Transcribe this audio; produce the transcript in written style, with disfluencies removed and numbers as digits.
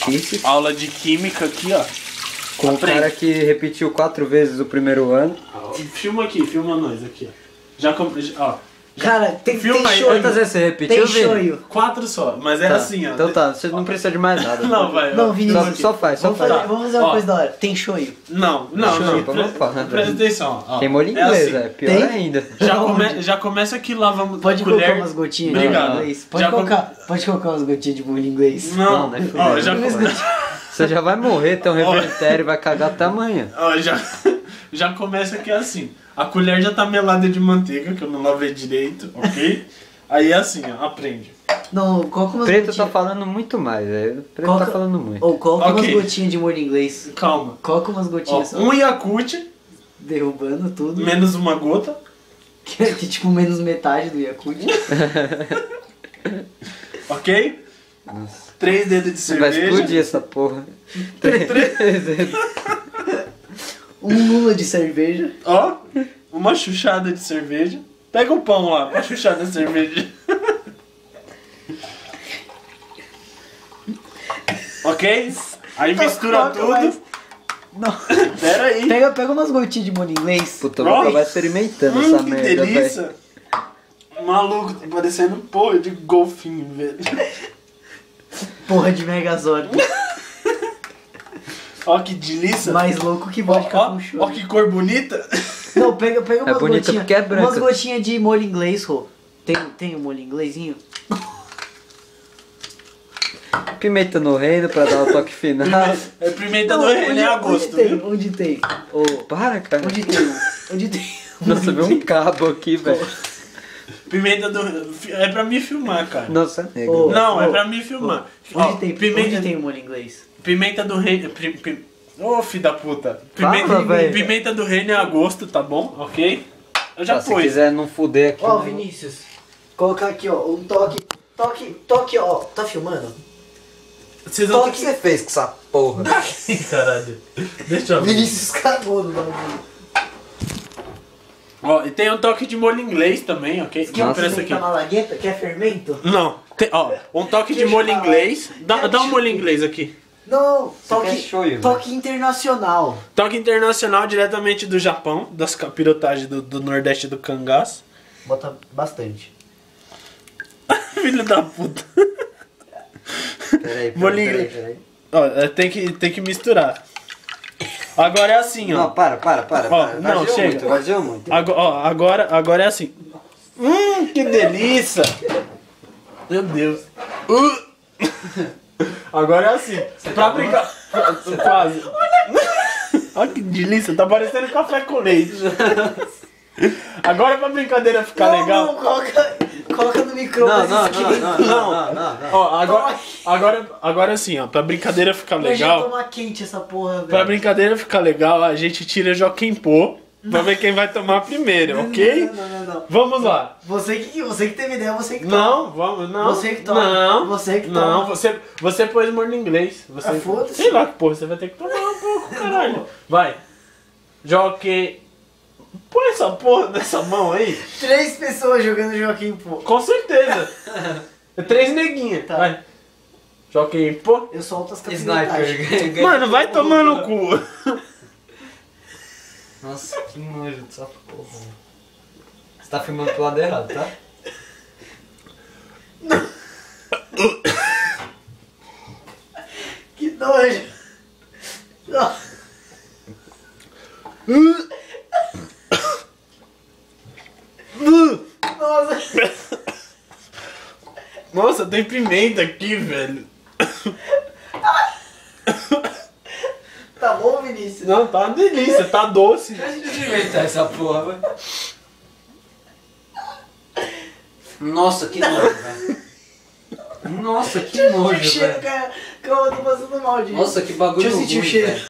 chatices. Aula de química aqui, ó. Com o cara que repetiu 4 vezes o primeiro ano. Filma aqui, filma nós aqui, ó. Ó. Cara, tem Filma aí. shoyu. Quantas vezes você repetiu, Tem Vini? shoyu. 4 só, mas é Tá. assim, ó. Então tá, você não precisa de mais nada. Não, vai. Não, ó. Vinícius. Só faz. Vamos fazer uma Ó. coisa da hora. Tem shoyu. Não. Vamos falar. Presta atenção, ó. Tem molho É inglês, assim. é pior Tem? ainda. Já começa aqui, lá vamos Pode colher. colocar umas gotinhas Obrigado. de molho inglês? Já Pode colocar umas gotinhas de molho inglês? Não, Não, ó, né? já, Você já vai morrer, tem um revertério e vai cagar até amanhã. ó, já começa aqui assim. A colher já tá melada de manteiga, que eu não lavei direito, ok? Aí é assim, ó, aprende. Não, coloca O umas Preto gotinhas. tá falando muito mais, velho. O Preto Coloca- tá falando muito. Ou coloca Ok. umas gotinhas de molho inglês. Calma. Coloca umas Ó, gotinhas só. um Yakult, Derrubando tudo. menos uma gota. Que é tipo menos metade do Yakult. Ok? 3 dedos de Vai cerveja. explodir essa porra. 3 dedos. Um lula de cerveja. Ó, uma chuchada de cerveja. Pega o pão lá, uma chuchada de cerveja. Ok? Aí mistura Coloca tudo. mais. Não. Pera aí. Pega umas gotinhas de molho inglês. Puta, eu vou acabar experimentando essa Que merda, velho. delícia. Maluco, tá parecendo porra de golfinho, velho. Porra de Megazord. Ó que delícia. Mais louco que vodka Ó, com ó show. que cor bonita. Não, pega umas bonita gotinhas. porque é branca. Umas gotinhas de molho inglês, Rô. Tem um molho inglesinho? Pimenta no reino pra dar o toque final. É pimenta do reino, é agosto, Onde tem? viu? Onde tem? Para, cara. Onde tem? Onde tem? Nossa, veio um cabo aqui, velho. Pimenta do... É pra me filmar, cara. Nossa, negro. Ô, Não, é ô, pra me filmar. Ó, Onde tem? pimenta, Onde tem o molho inglês? pimenta do reino... Ô, filho da puta. Fala, velho. Pimenta do reino é agosto, tá bom? Ok? Eu já Se pus. quiser não fuder aqui. Ó, não. Vinícius. Colocar aqui, ó. Um toque, ó. Tá filmando? Vocês O vão que você fez com essa porra? Caralho. Deixa eu ver. Vinícius cagou no bagulho. Ó, e tem um toque de molho inglês também, ok? Quer Não, presta aqui. fermentar malagueta? Quer fermento? Não, ó, um toque de molho inglês. Dá um molho inglês aqui. Não, quer toque, shoyu, toque internacional. Toque internacional diretamente do Japão, das capirotagens do Nordeste do Cangaço. Bota bastante. Filho da puta. Peraí, Molho inglês. Ó, tem que misturar. Agora é assim, ó. Não, para. Não, Vazou chega. muito, vazou muito. Agora é assim. Que delícia! Meu Deus. Agora é assim. Pra brincar. Quase. Olha que delícia, tá parecendo café com leite. Agora pra brincadeira ficar legal. Não, coloca no micro-ondas. Não. Ó, agora assim, ó, pra brincadeira ficar Mas já legal. tomar quente essa porra, velho. Pra brincadeira ficar legal, a gente tira Joaquim Pô pra ver quem vai tomar primeiro, ok? Não. Vamos lá. Você que teve ideia, você que toma. Não, vamos, não. Você que toma. Não, Você que não, toma. você pôs molho inglês. Você, Ah, foda-se. sei lá que porra, você vai ter que tomar um pouco, caralho. Vai. Joaquim. Põe essa porra nessa mão aí. 3 pessoas jogando Joaquim Pô. Com certeza. 3 neguinhas. Tá. Vai. Joaquim Pô. Eu solto as capivitagens. Sniper. Mano, vai tomar no cu. Nossa, que nojo dessa porra. Você tá filmando pro lado errado, tá? Que nojo. Nossa. Nossa, tem pimenta aqui, velho. Tá bom, Vinícius? Não, tá uma delícia, tá doce. Deixa eu experimentar essa porra, velho. Nossa, que nojo, velho. Nossa, que nojo, cheiro, velho. cara. Calma, eu tô passando mal, gente. Nossa, que bagulho Deixa eu sentir o ruim, cheiro. velho.